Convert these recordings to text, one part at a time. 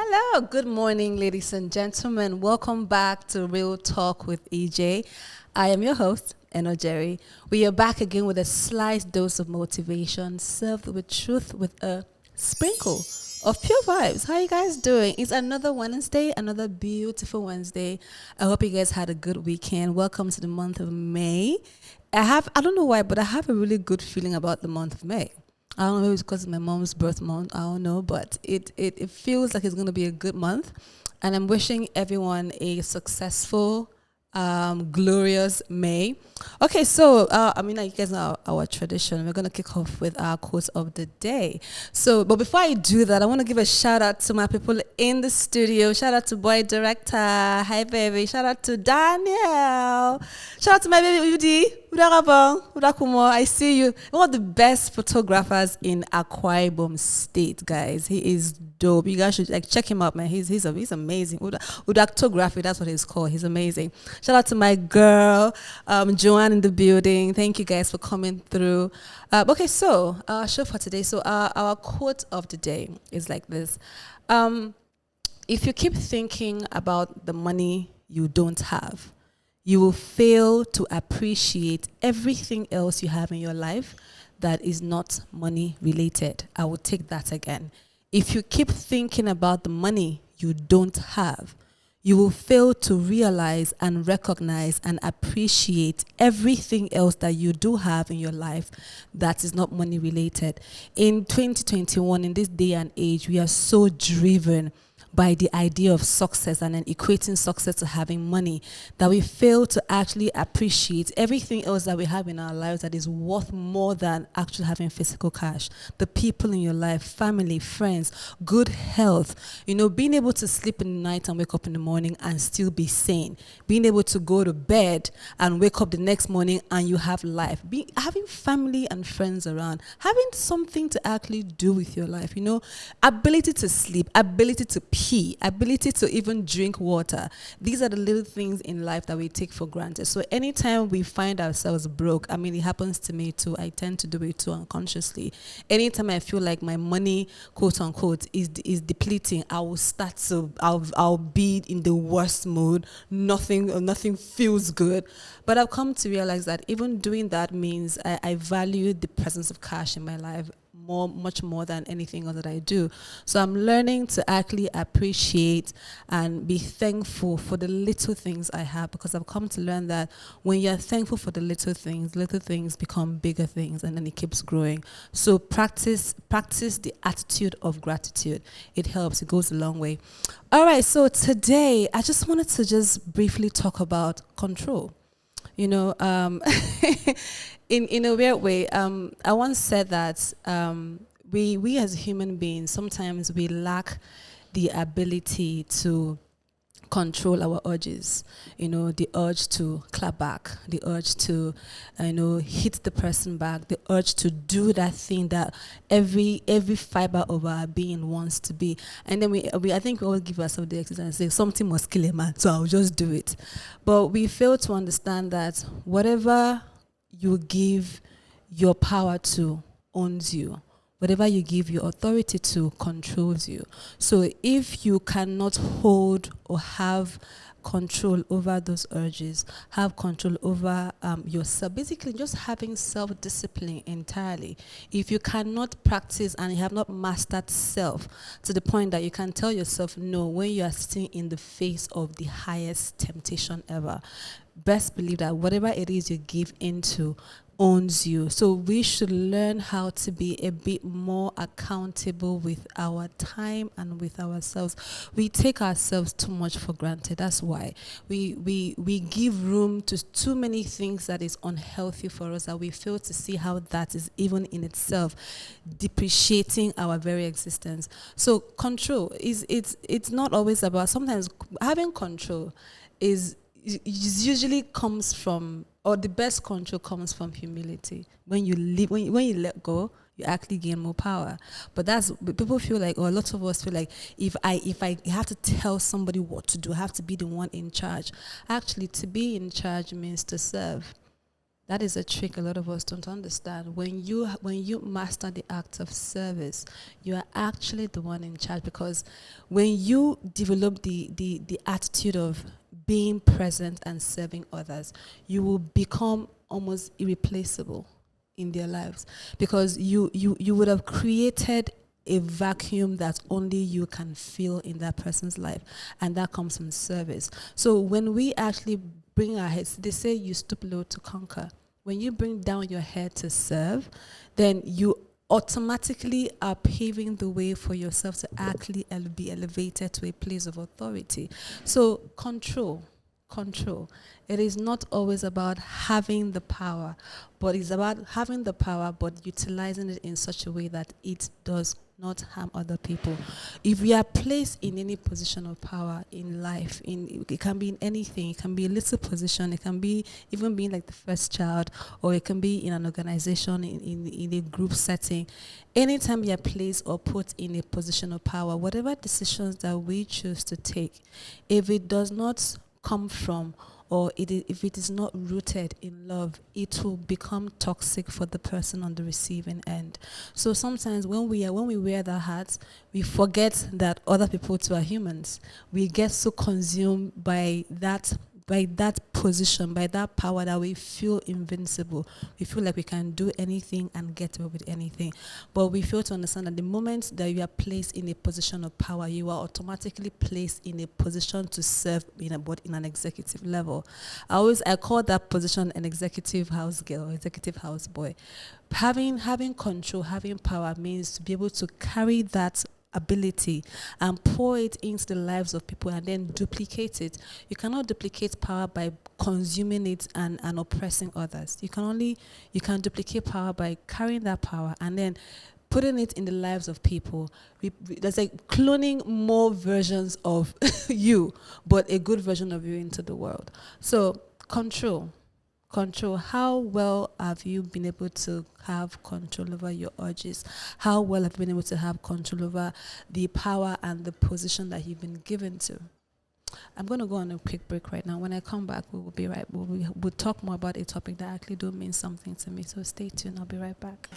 Hello, good morning, ladies and gentlemen. Welcome back to Real Talk with EJ. I am your host, Eno Jerry. We are back again with a slight dose of motivation, served with truth with a sprinkle of pure vibes. How you guys doing? It's another Wednesday, another beautiful Wednesday. I hope you guys had a good weekend. Welcome to the month of May. I don't know why, but I have a really good feeling about the month of May. I don't know, maybe it's because it's my mom's birth month. I don't know, but it feels like it's going to be a good month. And I'm wishing everyone a successful, glorious May. Okay, so, you guys know our tradition. We're going to kick off with our quote of the day. So, but before I do that, I want to give a shout out to my people in the studio. Shout out to boy director. Hi, baby. Shout out to Daniel. Shout out to my baby Udi. Udakumo, I see you. One of the best photographers in Akwa Ibom State, guys. He is dope. You guys should check him out, man. He's amazing. Udactography, that's what he's called. He's amazing. Shout out to my girl, Joanne in the building. Thank you guys for coming through. Okay, so our show for today. So our quote of the day is like this. If you keep thinking about the money you don't have, you will fail to appreciate everything else you have in your life that is not money related. I will take that again. If you keep thinking about the money you don't have, you will fail to realize and recognize and appreciate everything else that you do have in your life that is not money related. In 2021, in this day and age, we are so driven by the idea of success and then equating success to having money that we fail to actually appreciate everything else that we have in our lives that is worth more than actually having physical cash. The people in your life, family, friends, good health, being able to sleep in the night and wake up in the morning and still be sane, being able to go to bed and wake up the next morning and you have life, having family and friends around, having something to actually do with your life, ability to sleep, ability to pee, ability to even drink water. These are the little things in life that we take for granted. So anytime we find ourselves broke, it happens to me too. I tend to do it too unconsciously. Anytime I feel like my money, quote unquote, is depleting, I will start to, I'll be in the worst mood. Nothing feels good. But I've come to realize that even doing that means I value the presence of cash in my life much more than anything else that I do. So I'm learning to actually appreciate and be thankful for the little things I have, because I've come to learn that when you're thankful for the little things become bigger things, and then it keeps growing. So practice the attitude of gratitude. It helps. It goes a long way. All right, so today I just wanted to just briefly talk about control. In a weird way, I once said that we as human beings, sometimes we lack the ability to control our urges, the urge to clap back, the urge to, hit the person back, the urge to do that thing that every fiber of our being wants to be. And then I think we always give ourselves the excuse and say, something must kill a man, so I'll just do it. But we fail to understand that whatever you give your power to owns you. Whatever you give your authority to controls you. So if you cannot hold or have control over those urges, have control over yourself, basically just having self-discipline entirely. If you cannot practice and you have not mastered self to the point that you can tell yourself no when you are sitting in the face of the highest temptation ever, best believe that whatever it is you give into owns you. So we should learn how to be a bit more accountable with our time and with ourselves. We take ourselves too much for granted. That's why we give room to too many things that is unhealthy for us, that we fail to see how that is even in itself depreciating our very existence. So control it's not always about, sometimes having control is usually comes from, or the best control comes from humility. When you let go, you actually gain more power. But that's, people feel like, or a lot of us feel like, if I have to tell somebody what to do, I have to be the one in charge. Actually, to be in charge means to serve. That is a trick a lot of us don't understand. When you master the act of service, you are actually the one in charge, because when you develop the attitude of being present and serving others, you will become almost irreplaceable in their lives, because you would have created a vacuum that only you can feel in that person's life, and that comes from service. So when we actually bring our heads, they say you stoop low to conquer. When you bring down your head to serve, then you automatically are paving the way for yourself to actually be elevated to a place of authority. So control. It is not always about having the power, but it's about having the power but utilizing it in such a way that it does not harm other people. If we are placed in any position of power in life, it can be in anything. It can be a little position. It can be even being like the first child, or it can be in an organization, in a group setting. Anytime we are placed or put in a position of power, whatever decisions that we choose to take, if it does not come from, or if it is not rooted in love, it will become toxic for the person on the receiving end. So sometimes when we wear that hat, we forget that other people too are humans. We get so consumed by that position, by that power, that we feel invincible. We feel like we can do anything and get away with anything. But we fail to understand that the moment that you are placed in a position of power, you are automatically placed in a position to serve in an executive level. I call that position an executive house girl, executive house boy. Having control, having power means to be able to carry that ability and pour it into the lives of people and then duplicate it. You cannot duplicate power by consuming it and oppressing others. You can duplicate power by carrying that power and then putting it in the lives of people. There's like cloning more versions of you, but a good version of you into the world. So control. How well have you been able to have control over your urges? How well have you been able to have control over the power and the position that you've been given to? I'm going to go on a quick break right now. When I come back, we'll talk more about a topic that actually do mean something to me. So stay tuned. I'll be right back.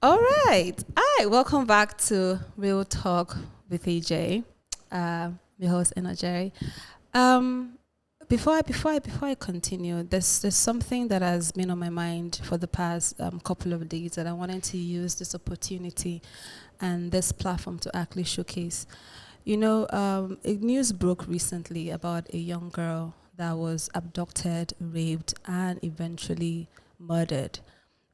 All right. Hi, welcome back to Real Talk with AJ, your host, Jerry. Before I continue, there's something that has been on my mind for the past couple of days that I wanted to use this opportunity and this platform to actually showcase. You know, a news broke recently about a young girl that was abducted, raped, and eventually murdered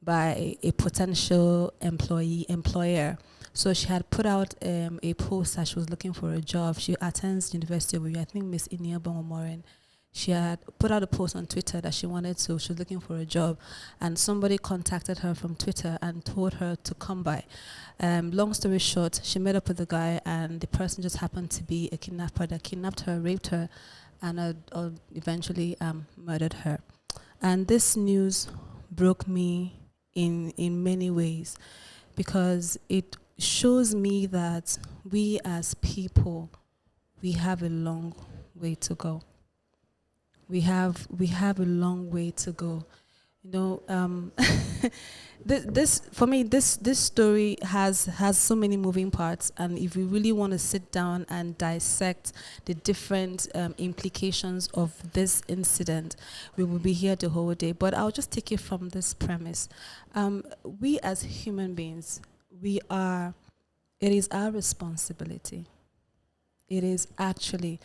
by a potential employer. So she had put out a post that she was looking for a job. She attends University of Uyo, I think Miss Inia Bongomoren. She had put out a post on Twitter that she was looking for a job, and somebody contacted her from Twitter and told her to come by. Long story short, she met up with the guy, and the person just happened to be a kidnapper that kidnapped her, raped her, and eventually murdered her. And this news broke me in many ways, because it shows me that we as people, we have a long way to go. We have a long way to go. You know, this for me, this story has so many moving parts, and if we really want to sit down and dissect the different implications of this incident, we will be here the whole day. But I'll just take it from this premise: we as human beings, it is our responsibility. It is actually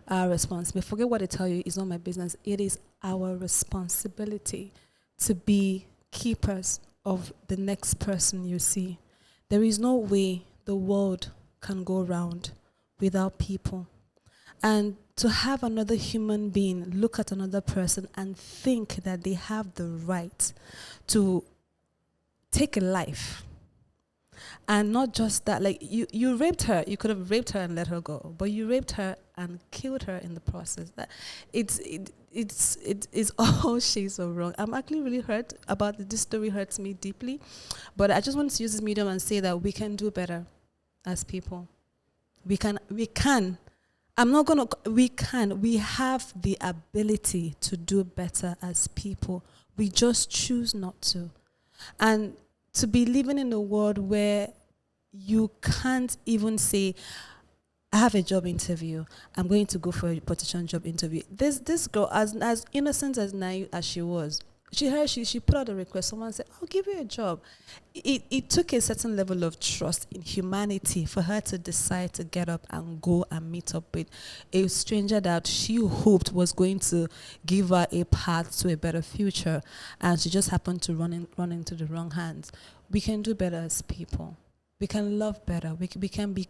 our responsibility. Forget what I tell you, it's not my business. It is our responsibility to be keepers of the next person you see. There is no way the world can go round without people. And to have another human being look at another person and think that they have the right to take a life, And not just that, like you raped her. You could have raped her and let her go, but you raped her and killed her in the process. That it's all shades of wrong. I'm actually really hurt about this story. Hurts me deeply, but I just want to use this medium and say that we can do better as people. We can. I'm not gonna. We can. We have the ability to do better as people. We just choose not to, and to be living in a world where you can't even say, I have a job interview, I'm going to go for a potential job interview. This girl, as innocent as naive as she was, she put out a request. Someone said, I'll give you a job. It took a certain level of trust in humanity for her to decide to get up and go and meet up with a stranger that she hoped was going to give her a path to a better future, and she just happened to run into the wrong hands. We can do better as people. We can love better. We can be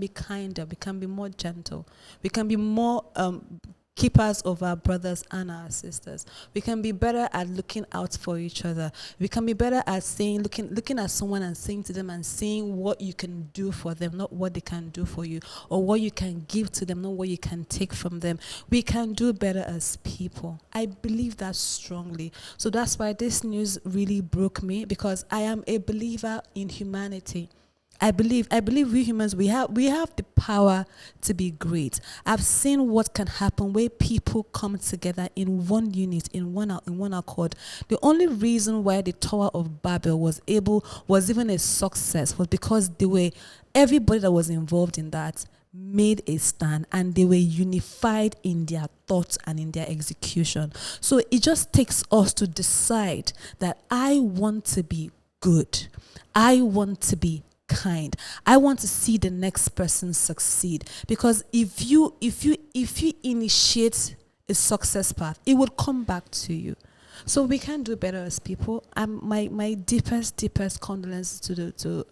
kinder. We can be more gentle. We can be more keepers of our brothers and our sisters. We can be better at looking out for each other. We can be better at saying, looking at someone and saying to them and seeing what you can do for them, not what they can do for you, or what you can give to them, not what you can take from them. We can do better as people. I believe that strongly. So that's why this news really broke me, because I am a believer in humanity. I believe we humans, we have the power to be great. I've seen what can happen where people come together in one unit, in one accord. The only reason why the Tower of Babel was even a success was because everybody that was involved in that made a stand, and they were unified in their thoughts and in their execution. So it just takes us to decide that I want to be good. I want to be kind. I want to see the next person succeed, because if you initiate a success path, it will come back to you. So we can do better as people. My deepest condolences to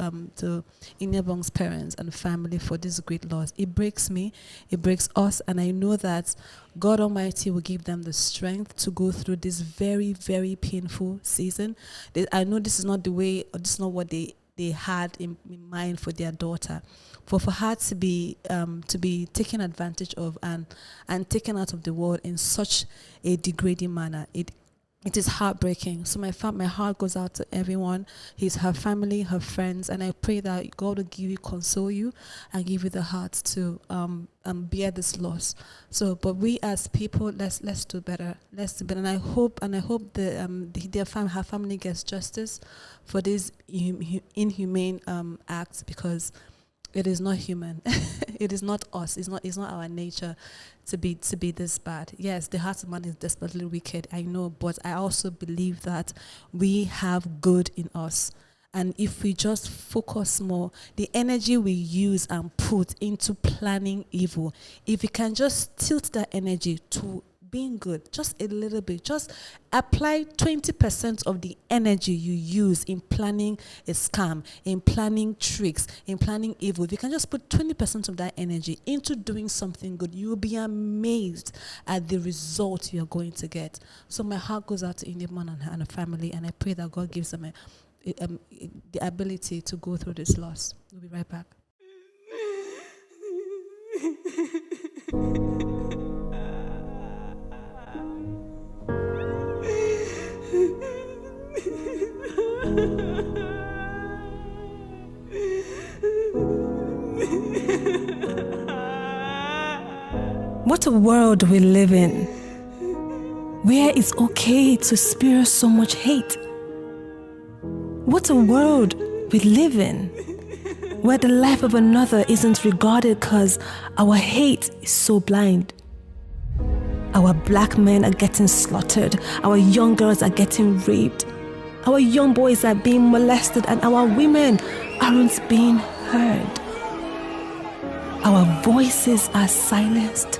Inyabong's parents and family for this great loss. It breaks me, it breaks us, and I know that God Almighty will give them the strength to go through this very, very painful season. I know this is not the way, or this is not what they had in mind for their daughter, for her to be taken advantage of and taken out of the world in such a degrading manner. It is heartbreaking. So my heart goes out to everyone, her family, her friends, and I pray that God will console you, and give you the heart to bear this loss. So, but we as people, let's do better. Let's do better. And I hope her family gets justice for this inhumane act, because it is not human. It is not us. It's not our nature to be this bad. Yes, the heart of man is desperately wicked, I know, but I also believe that we have good in us. And if we just focus more, the energy we use and put into planning evil, if we can just tilt that energy to being good, just a little bit, just apply 20% of the energy you use in planning a scam, in planning tricks, in planning evil. If you can just put 20% of that energy into doing something good, you will be amazed at the result you're going to get. So my heart goes out to Indiaman and her family, and I pray that God gives them the ability to go through this loss. We'll be right back. What a world we live in, where it's okay to spew so much hate. What a world we live in, where the life of another isn't regarded because our hate is so blind. Our black men are getting slaughtered, our young girls are getting raped, our young boys are being molested, and our women aren't being heard. Our voices are silenced.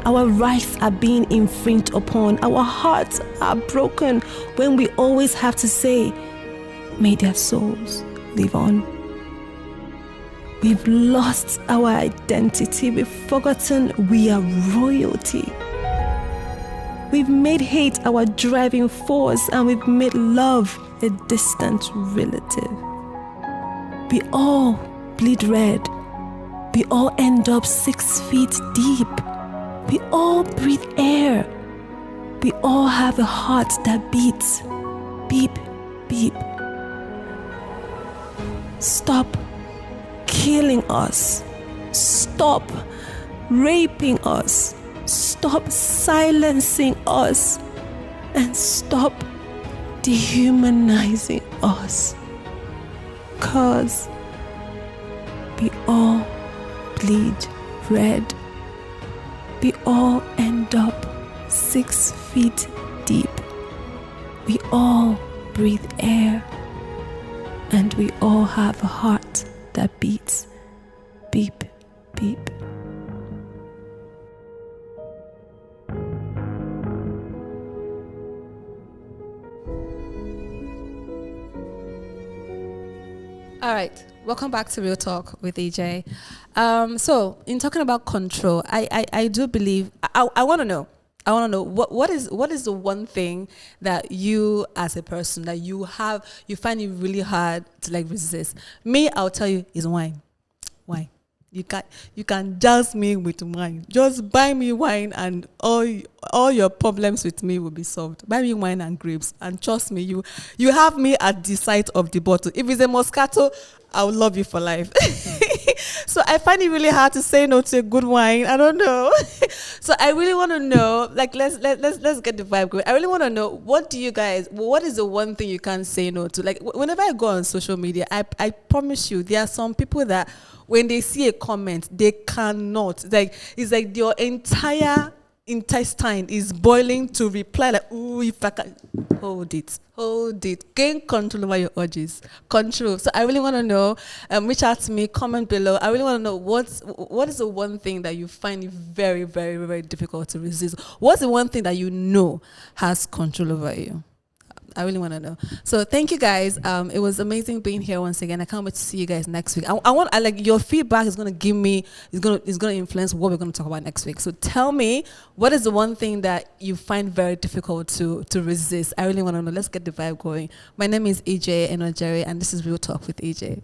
Our rights are being infringed upon. Our hearts are broken when we always have to say, may their souls live on. We've lost our identity. We've forgotten we are royalty. We've made hate our driving force, and we've made love a distant relative. We all bleed red. We all end up 6 feet deep. We all breathe air. We all have a heart that beats. Beep, beep. Stop killing us. Stop raping us. Stop silencing us. And stop dehumanizing us. 'Cause we all bleed red. We all end up 6 feet deep. We all breathe air. And we all have a heart that beats. Beep, beep. All right, welcome back to Real Talk with EJ. So, in talking about control, I do believe I want to know. What is the one thing that you as a person that you find it really hard to like resist? Me, I'll tell you, is wine. Wine. You can jazz me with wine. Just buy me wine and all your problems with me will be solved. Buy me wine and grapes, and trust me, you have me at the sight of the bottle. If it's a Moscato, I will love you for life. So I find it really hard to say no to a good wine. I don't know. So I really want to know, like, let's get the vibe going. I really want to know, what is the one thing you can't say no to? Like, whenever I go on social media, I promise you, there are some people that when they see a comment, they cannot. Like, it's like your entire intestine is boiling to reply, like, ooh, if I can hold it, gain control over your urges, control. So I really want to know, reach out to me, comment below. I really want to know what is the one thing that you find very, very, very difficult to resist. What's the one thing that you know has control over you? I really want to know. So thank you guys. It was amazing being here once again. I can't wait to see you guys next week. I like your feedback is gonna give me is gonna influence what we're gonna talk about next week. So tell me, what is the one thing that you find very difficult to resist? I really want to know. Let's get the vibe going. My name is EJ Enojeri, and this is Real Talk with EJ.